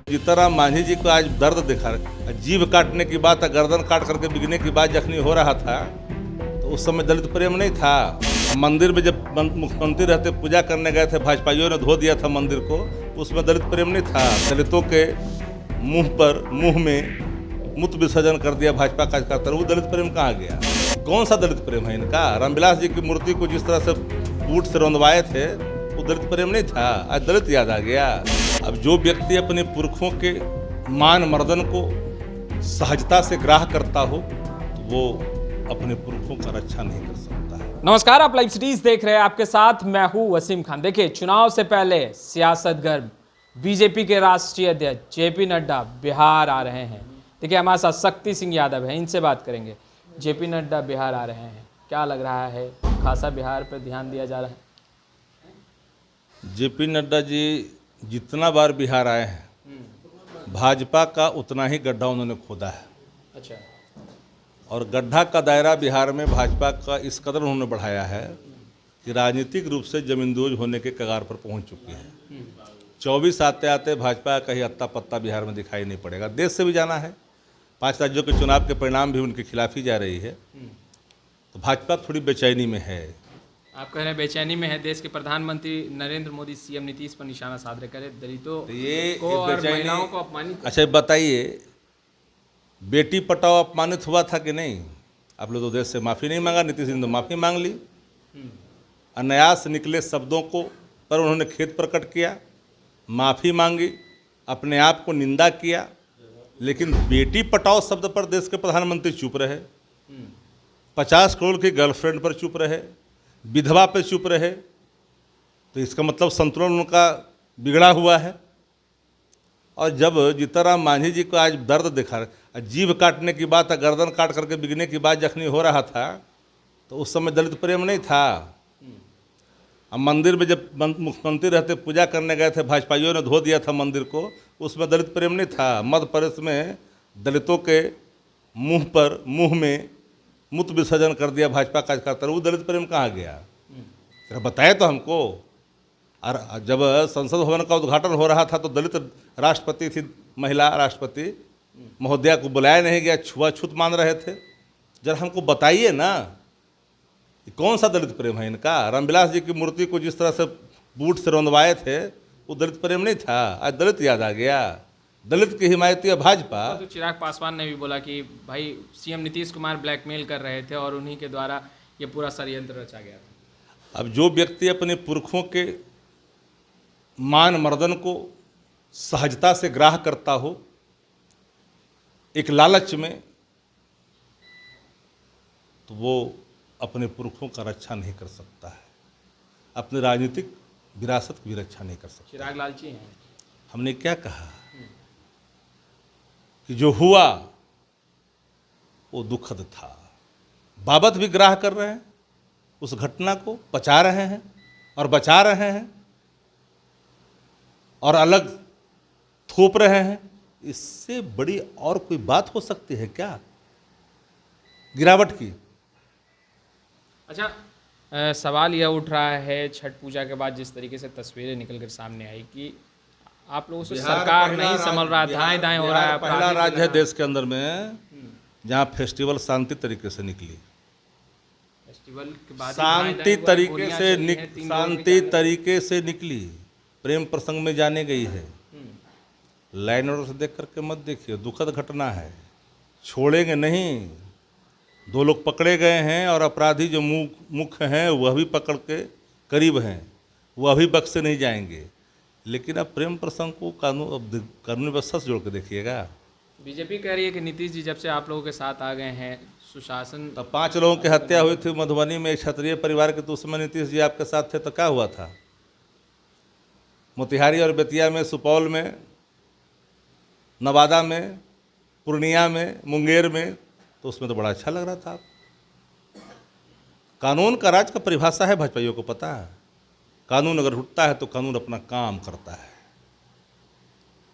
जीतनराम मांझी जी को आज दर्द दिखा, जीभ काटने की बात, गर्दन काट करके बिकने की बात जखनी हो रहा था तो उस समय दलित प्रेम नहीं था। मंदिर में जब मुख्यमंत्री रहते पूजा करने गए थे, भाजपाइयों ने धो दिया था मंदिर को, उसमें दलित प्रेम नहीं था। दलितों के मुंह में मूत्र विसर्जन कर दिया भाजपा कार्यकर्ता, वो दलित प्रेम कहाँ गया? कौन सा दलित प्रेम है इनका? रामविलास जी की मूर्ति को जिस तरह से बूट से रौंदवाए थे वो दलित प्रेम नहीं था, आज दलित याद आ गया। अब जो व्यक्ति अपने पुरखों के मान मर्दन को सहजता से ग्राह करता हो तो वो अपने पुरखों का रक्षा नहीं कर सकता है। नमस्कार, आप लाइव सीरीज देख रहे हैं, आपके साथ मैं हूं वसीम खान। देखिए, चुनाव से पहले सियासत गर्म, बीजेपी के राष्ट्रीय अध्यक्ष जेपी नड्डा बिहार आ रहे हैं। देखिए, हमारे साथ शक्ति सिंह यादव हैं, इनसे बात करेंगे। जेपी नड्डा बिहार आ रहे हैं, क्या लग रहा है? खासा बिहार पर ध्यान दिया जा रहा है। जेपी नड्डा जी जितना बार बिहार आए हैं, भाजपा का उतना ही गड्ढा उन्होंने खोदा है। अच्छा। और गड्ढा का दायरा बिहार में भाजपा का इस कदर उन्होंने बढ़ाया है कि राजनीतिक रूप से जमींदोज होने के कगार पर पहुंच चुकी है। 24 आते आते भाजपा का ही अत्ता पत्ता बिहार में दिखाई नहीं पड़ेगा। देश से भी जाना है, 5 राज्यों के चुनाव के परिणाम भी उनके खिलाफ ही जा रही है, तो भाजपा थोड़ी बेचैनी में है। आप कह रहे हैं बेचैनी में है। देश के प्रधानमंत्री नरेंद्र मोदी सीएम नीतीश पर निशाना साध रहे, करे दलितों को और महिलाओं को अपमानित। अच्छा बताइए, बेटी पटाओ अपमानित हुआ था कि नहीं? आप लोग तो देश से माफ़ी नहीं मांगा, नीतीश ने तो माफ़ी मांग ली। अनायास निकले शब्दों को पर उन्होंने खेद प्रकट किया, माफ़ी मांगी, अपने आप को निंदा किया, लेकिन बेटी पटाओ शब्द पर देश के प्रधानमंत्री चुप रहे, 50 करोड़ की गर्लफ्रेंड पर चुप रहे, विधवा पे चुप रहे। तो इसका मतलब संतुलन उनका बिगड़ा हुआ है। और जब जीतनराम मांझी जी को आज दर्द दिखा, जीभ काटने की बात, गर्दन काट करके बिकने की बात जखनी हो रहा था तो उस समय दलित प्रेम नहीं था। अब मंदिर में जब मुख्यमंत्री रहते पूजा करने गए थे, भाजपाइयों ने धो दिया था मंदिर को, उसमें दलित प्रेम नहीं था। मध्य प्रदेश में दलितों के मुंह में मूत्र विसर्जन कर दिया भाजपा कार्यकर्ता, वो दलित प्रेम कहाँ गया? जरा बताए तो हमको। और जब संसद भवन का उद्घाटन हो रहा था तो दलित राष्ट्रपति थी, महिला राष्ट्रपति महोदया को बुलाया नहीं गया, छुआछूत मान रहे थे। जरा हमको बताइए ना, कौन सा दलित प्रेम है इनका? रामविलास जी की मूर्ति को जिस तरह से बूट से रौंदवाए थे वो दलित प्रेम नहीं था, आज दलित याद आ गया। दलित की हिमायती है भाजपा। तो चिराग पासवान ने भी बोला कि भाई सीएम नीतीश कुमार ब्लैकमेल कर रहे थे और उन्हीं के द्वारा ये पूरा षड्यंत्र रचा गया था। अब जो व्यक्ति अपने पुरखों के मान मर्दन को सहजता से ग्राह करता हो, एक लालच में, तो वो अपने पुरखों का रक्षा नहीं कर सकता है, अपनी राजनीतिक विरासत की भी रक्षा नहीं कर सकता। चिराग लालची हैं। हमने क्या कहा कि जो हुआ वो दुखद था। बाबत भी ग्राह कर रहे हैं, उस घटना को पचा रहे हैं और बचा रहे हैं और अलग थोप रहे हैं। इससे बड़ी और कोई बात हो सकती है क्या गिरावट की? अच्छा, सवाल यह उठ रहा है छठ पूजा के बाद जिस तरीके से तस्वीरें निकल कर सामने आई कि आप लोगों से सरकार नहीं संभल रहा, दाएं दाएं हो रहा है। पहला राज्य है देश के अंदर में जहां फेस्टिवल शांति तरीके से निकली, फेस्टिवल के बाद शांति तरीके से निकली, प्रेम प्रसंग में जाने गई है। लाइन ऑर्डर से देख करके मत देखिए, दुखद घटना है, छोड़ेंगे नहीं। 2 लोग पकड़े गए हैं और अपराधी जो मुख्य हैं वह भी पकड़ के करीब हैं, वह भी बख्शे नहीं जाएंगे। लेकिन अब प्रेम प्रसंग को कानून व्यवस्था से जोड़ के देखिएगा। बीजेपी कह रही है कि नीतीश जी जब से आप लोगों के साथ आ गए हैं सुशासन। तब 5 लोगों की हत्या हुई थी मधुबनी में, एक क्षत्रिय परिवार के, तो उस समय नीतीश जी आपके साथ थे तो क्या हुआ था? मोतिहारी और बेतिया में, सुपौल में, नवादा में, पूर्णिया में, मुंगेर में, तो उसमें तो बड़ा अच्छा लग रहा था। कानून का राज का परिभाषा है, भाजपाइयों को पता है। कानून अगर उठता है तो कानून अपना काम करता है।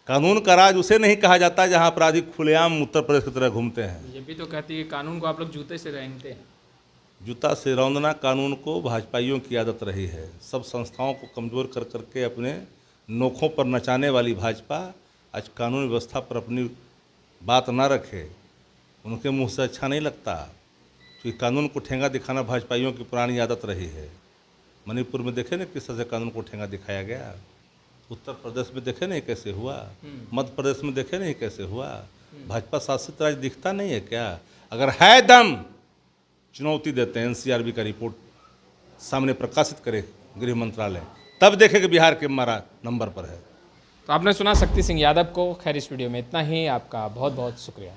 कानून का राज उसे नहीं कहा जाता जहां अपराधी खुलेआम उत्तर प्रदेश की तरह घूमते हैं। बीजेपी तो कहती है कानून को आप लोग जूते से रेंगते हैं। जूता से रौंदना कानून को भाजपाइयों की आदत रही है। सब संस्थाओं को कमज़ोर कर करके अपने नोखों पर नचाने वाली भाजपा आज कानून व्यवस्था पर अपनी बात ना रखे, उनके मुंह से अच्छा नहीं लगता, क्योंकि कानून को ठेंगा दिखाना भाजपाइयों की पुरानी आदत रही है। मणिपुर में देखे ना किस तरह से कानून को ठेंगा दिखाया गया, उत्तर प्रदेश में देखे नहीं कैसे हुआ, मध्य प्रदेश में देखे नहीं कैसे हुआ। भाजपा शासित राज्य दिखता नहीं है क्या? अगर है दम, चुनौती देते हैं, एनसीआरबी का रिपोर्ट सामने प्रकाशित करे गृह मंत्रालय, तब देखे कि बिहार के हमारा नंबर पर है। तो आपने सुना शक्ति सिंह यादव को। खैर इस वीडियो में इतना ही, आपका बहुत बहुत शुक्रिया।